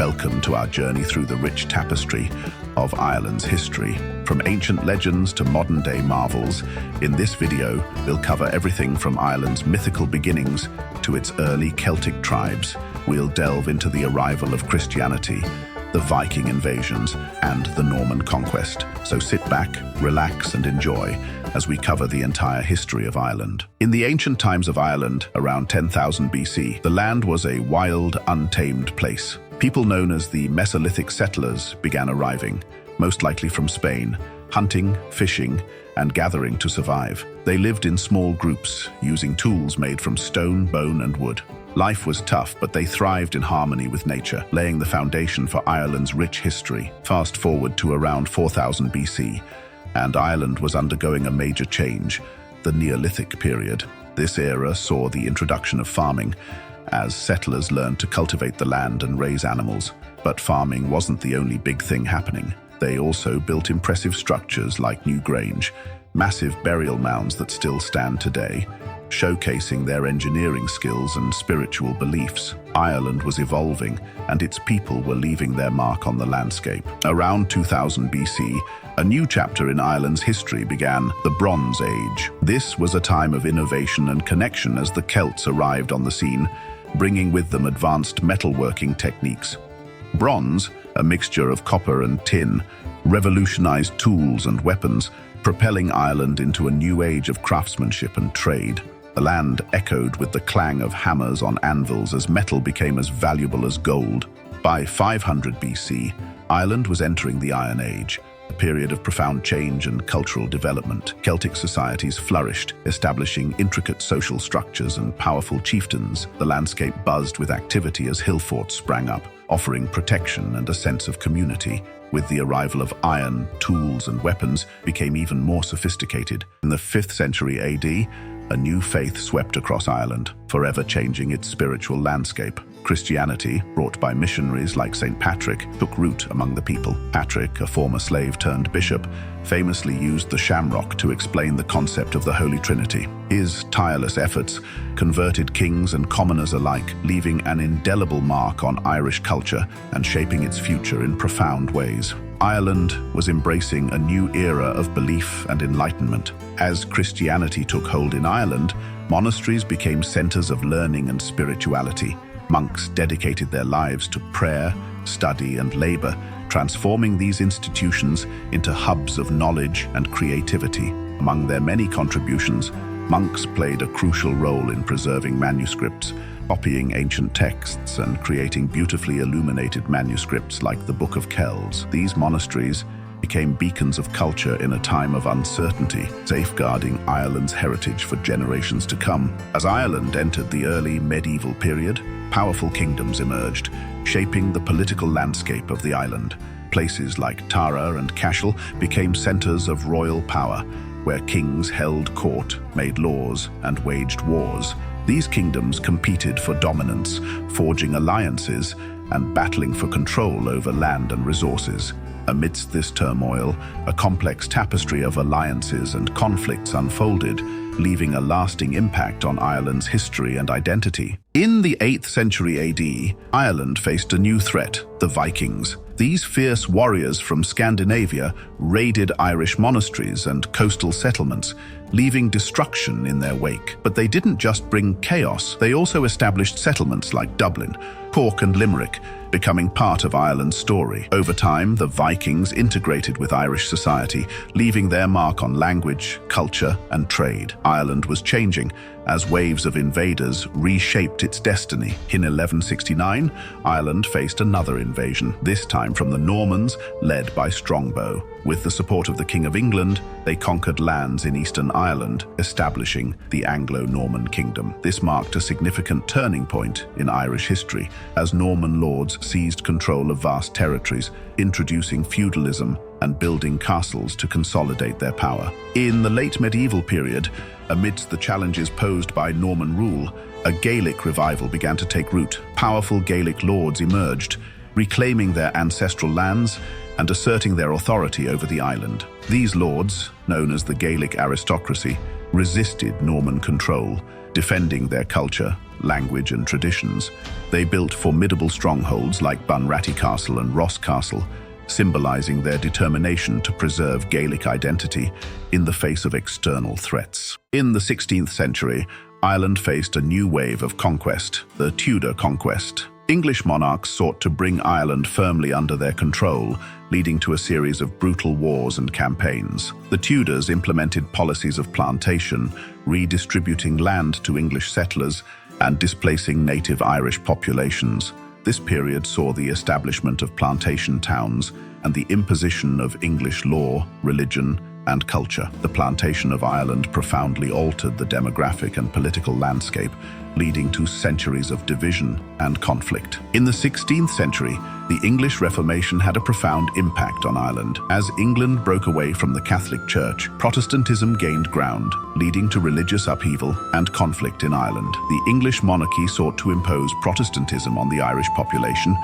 Welcome to our journey through the rich tapestry of Ireland's history. From ancient legends to modern-day marvels, in this video, we'll cover everything from Ireland's mythical beginnings to its early Celtic tribes. We'll delve into the arrival of Christianity, the Viking invasions, and the Norman conquest. So sit back, relax, and enjoy as we cover the entire history of Ireland. In the ancient times of Ireland, around 10,000 BC, the land was a wild, untamed place. People known as the Mesolithic settlers began arriving, most likely from Spain, hunting, fishing, and gathering to survive. They lived in small groups, using tools made from stone, bone, and wood. Life was tough, but they thrived in harmony with nature, laying the foundation for Ireland's rich history. Fast forward to around 4000 BC, and Ireland was undergoing a major change, the Neolithic period. This era saw the introduction of farming, as settlers learned to cultivate the land and raise animals. But farming wasn't the only big thing happening. They also built impressive structures like New Grange, massive burial mounds that still stand today, showcasing their engineering skills and spiritual beliefs. Ireland was evolving, and its people were leaving their mark on the landscape. Around 2000 BC, a new chapter in Ireland's history began, the Bronze Age. This was a time of innovation and connection as the Celts arrived on the scene, bringing with them advanced metalworking techniques. Bronze, a mixture of copper and tin, revolutionized tools and weapons, propelling Ireland into a new age of craftsmanship and trade. The land echoed with the clang of hammers on anvils as metal became as valuable as gold. By 500 BC, Ireland was entering the Iron Age, a period of profound change and cultural development. Celtic societies flourished, establishing intricate social structures and powerful chieftains. The landscape buzzed with activity as hill forts sprang up, offering protection and a sense of community. With the arrival of iron, tools and weapons became even more sophisticated. In the 5th century AD, a new faith swept across Ireland, forever changing its spiritual landscape. Christianity, brought by missionaries like St. Patrick, took root among the people. Patrick, a former slave turned bishop, famously used the shamrock to explain the concept of the Holy Trinity. His tireless efforts converted kings and commoners alike, leaving an indelible mark on Irish culture and shaping its future in profound ways. Ireland was embracing a new era of belief and enlightenment. As Christianity took hold in Ireland, monasteries became centers of learning and spirituality. Monks dedicated their lives to prayer, study, and labor, transforming these institutions into hubs of knowledge and creativity. Among their many contributions, monks played a crucial role in preserving manuscripts, copying ancient texts and creating beautifully illuminated manuscripts like the Book of Kells. These monasteries became beacons of culture in a time of uncertainty, safeguarding Ireland's heritage for generations to come. As Ireland entered the early medieval period, powerful kingdoms emerged, shaping the political landscape of the island. Places like Tara and Cashel became centers of royal power, where kings held court, made laws, and waged wars. These kingdoms competed for dominance, forging alliances and battling for control over land and resources. Amidst this turmoil, a complex tapestry of alliances and conflicts unfolded, leaving a lasting impact on Ireland's history and identity. In the 8th century AD, Ireland faced a new threat, the Vikings. These fierce warriors from Scandinavia raided Irish monasteries and coastal settlements, leaving destruction in their wake. But they didn't just bring chaos, they also established settlements like Dublin, Cork and Limerick, becoming part of Ireland's story. Over time, the Vikings integrated with Irish society, leaving their mark on language, culture, and trade. Ireland was changing as waves of invaders reshaped its destiny. In 1169, Ireland faced another invasion, this time from the Normans, led by Strongbow. With the support of the King of England, they conquered lands in eastern Ireland, establishing the Anglo-Norman Kingdom. This marked a significant turning point in Irish history, as Norman lords seized control of vast territories, introducing feudalism and building castles to consolidate their power. In the late medieval period, amidst the challenges posed by Norman rule, a Gaelic revival began to take root. Powerful Gaelic lords emerged, reclaiming their ancestral lands and asserting their authority over the island. These lords, known as the Gaelic aristocracy, resisted Norman control, defending their culture language, and traditions. They built formidable strongholds like Bunratty Castle and Ross Castle, symbolizing their determination to preserve Gaelic identity in the face of external threats. In the 16th century, Ireland faced a new wave of conquest, the Tudor conquest. English monarchs sought to bring Ireland firmly under their control, leading to a series of brutal wars and campaigns. The Tudors implemented policies of plantation, redistributing land to English settlers and displacing native Irish populations. This period saw the establishment of plantation towns and the imposition of English law, religion, and culture. The plantation of Ireland profoundly altered the demographic and political landscape, leading to centuries of division and conflict. In the 16th century, the English Reformation had a profound impact on Ireland. As England broke away from the Catholic Church, Protestantism gained ground, leading to religious upheaval and conflict in Ireland. The English monarchy sought to impose Protestantism on the Irish population,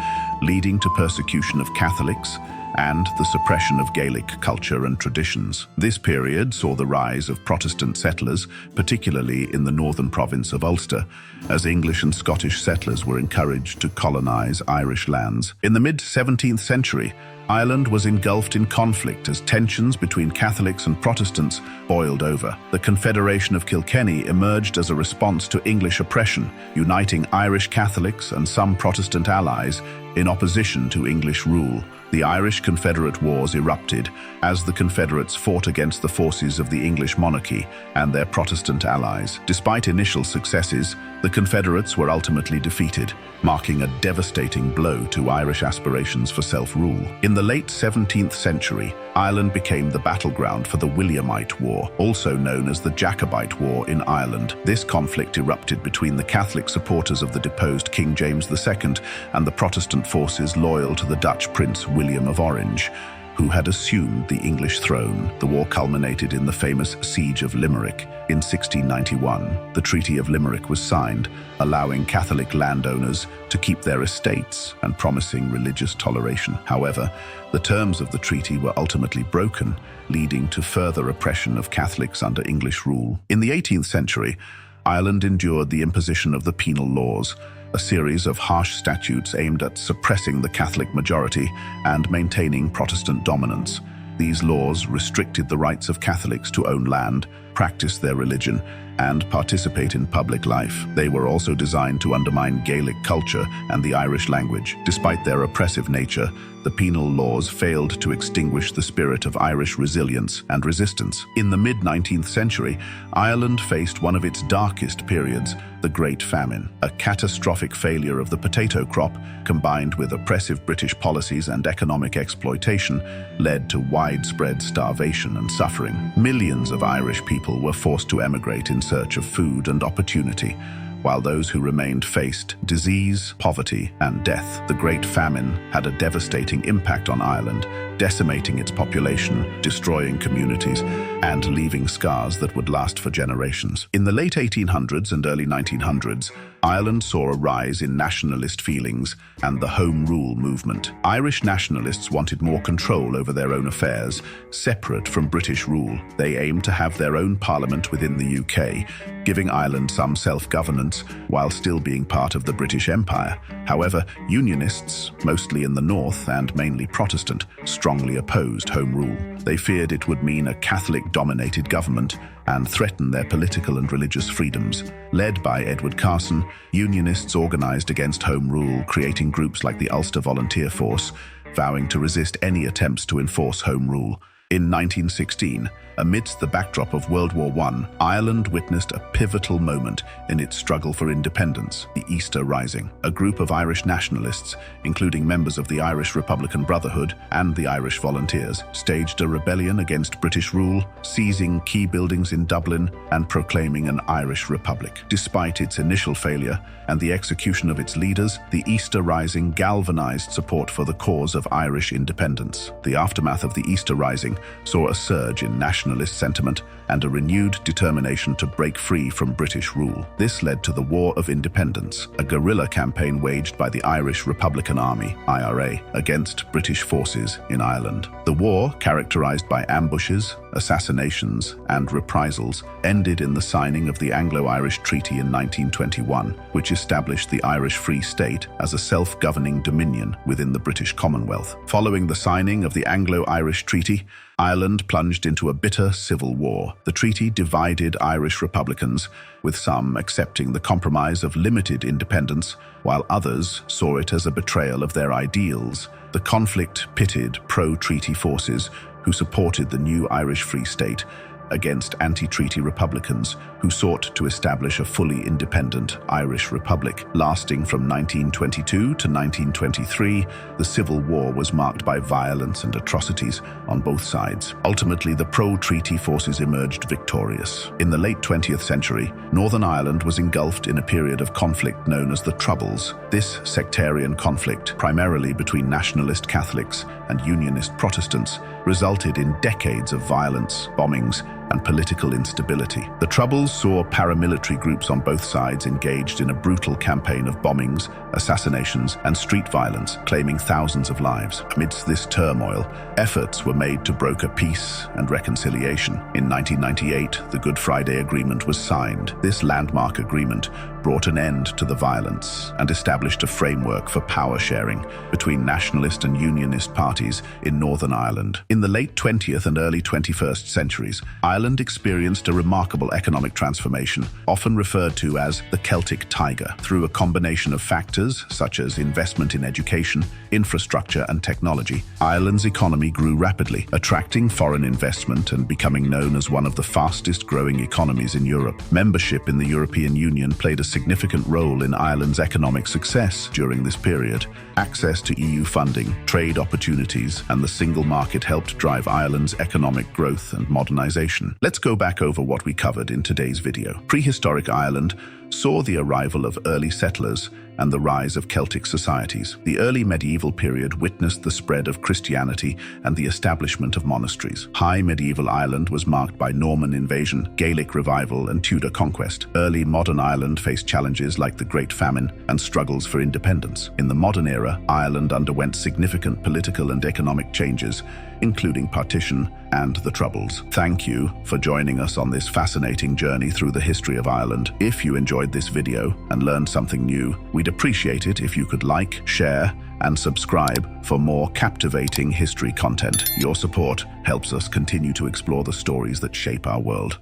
leading to persecution of Catholics and the suppression of Gaelic culture and traditions. This period saw the rise of Protestant settlers, particularly in the northern province of Ulster, as English and Scottish settlers were encouraged to colonize Irish lands. In the mid-17th century, Ireland was engulfed in conflict as tensions between Catholics and Protestants boiled over. The Confederation of Kilkenny emerged as a response to English oppression, uniting Irish Catholics and some Protestant allies in opposition to English rule. The Irish Confederate Wars erupted as the Confederates fought against the forces of the English monarchy and their Protestant allies. Despite initial successes, the Confederates were ultimately defeated, marking a devastating blow to Irish aspirations for self-rule. In the late 17th century, Ireland became the battleground for the Williamite War, also known as the Jacobite War in Ireland. This conflict erupted between the Catholic supporters of the deposed King James II and the Protestant forces loyal to the Dutch Prince William of Orange, who had assumed the English throne. The war culminated in the famous Siege of Limerick in 1691. The Treaty of Limerick was signed, allowing Catholic landowners to keep their estates and promising religious toleration. However, the terms of the treaty were ultimately broken, leading to further oppression of Catholics under English rule. In the 18th century, Ireland endured the imposition of the penal laws, a series of harsh statutes aimed at suppressing the Catholic majority and maintaining Protestant dominance. These laws restricted the rights of Catholics to own land, practice their religion, and participate in public life. They were also designed to undermine Gaelic culture and the Irish language. Despite their oppressive nature, the penal laws failed to extinguish the spirit of Irish resilience and resistance. In the mid-19th century, Ireland faced one of its darkest periods, the Great Famine. A catastrophic failure of the potato crop, combined with oppressive British policies and economic exploitation, led to widespread starvation and suffering. Millions of Irish people were forced to emigrate in search of food and opportunity, while those who remained faced disease, poverty, and death. The Great Famine had a devastating impact on Ireland, decimating its population, destroying communities, and leaving scars that would last for generations. In the late 1800s and early 1900s, Ireland saw a rise in nationalist feelings and the Home Rule movement. Irish nationalists wanted more control over their own affairs, separate from British rule. They aimed to have their own parliament within the UK, giving Ireland some self-governance while still being part of the British Empire. However, Unionists, mostly in the north and mainly Protestant, strongly opposed Home Rule. They feared it would mean a Catholic-dominated government and threaten their political and religious freedoms. Led by Edward Carson, Unionists organized against Home Rule, creating groups like the Ulster Volunteer Force, vowing to resist any attempts to enforce Home Rule. In 1916, amidst the backdrop of World War I, Ireland witnessed a pivotal moment in its struggle for independence, the Easter Rising. A group of Irish nationalists, including members of the Irish Republican Brotherhood and the Irish Volunteers, staged a rebellion against British rule, seizing key buildings in Dublin and proclaiming an Irish Republic. Despite its initial failure and the execution of its leaders, the Easter Rising galvanized support for the cause of Irish independence. The aftermath of the Easter Rising saw a surge in nationalist sentiment and a renewed determination to break free from British rule. This led to the War of Independence, a guerrilla campaign waged by the Irish Republican Army, IRA, against British forces in Ireland. The war, characterized by ambushes, assassinations, and reprisals ended in the signing of the Anglo-Irish Treaty in 1921, which established the Irish Free State as a self-governing dominion within the British Commonwealth. Following the signing of the Anglo-Irish Treaty, Ireland plunged into a bitter civil war. The treaty divided Irish Republicans, with some accepting the compromise of limited independence, while others saw it as a betrayal of their ideals. The conflict pitted pro-treaty forces who supported the new Irish Free State against anti-treaty Republicans who sought to establish a fully independent Irish Republic. Lasting from 1922 to 1923, the Civil War was marked by violence and atrocities on both sides. Ultimately, the pro-treaty forces emerged victorious. In the late 20th century, Northern Ireland was engulfed in a period of conflict known as the Troubles. This sectarian conflict, primarily between nationalist Catholics and Unionist Protestants, resulted in decades of violence, bombings, and political instability. The Troubles saw paramilitary groups on both sides engaged in a brutal campaign of bombings, assassinations, and street violence, claiming thousands of lives. Amidst this turmoil, efforts were made to broker peace and reconciliation. In 1998, the Good Friday Agreement was signed. This landmark agreement brought an end to the violence and established a framework for power sharing between nationalist and unionist parties in Northern Ireland. In the late 20th and early 21st centuries, Ireland experienced a remarkable economic transformation, often referred to as the Celtic Tiger. Through a combination of factors such as investment in education, infrastructure, and technology, Ireland's economy grew rapidly, attracting foreign investment and becoming known as one of the fastest-growing economies in Europe. Membership in the European Union played a significant role in Ireland's economic success during this period. Access to EU funding, trade opportunities, and the single market helped drive Ireland's economic growth and modernization. Let's go back over what we covered in today's video. Prehistoric Ireland saw the arrival of early settlers and the rise of Celtic societies. The early medieval period witnessed the spread of Christianity and the establishment of monasteries. High medieval Ireland was marked by Norman invasion, Gaelic revival, and Tudor conquest. Early modern Ireland faced challenges like the Great Famine and struggles for independence. In the modern era, Ireland underwent significant political and economic changes, including partition and the Troubles. Thank you for joining us on this fascinating journey through the history of Ireland. If you enjoyed this video and learned something new, we'd appreciate it if you could like, share, and subscribe for more captivating history content. Your support helps us continue to explore the stories that shape our world.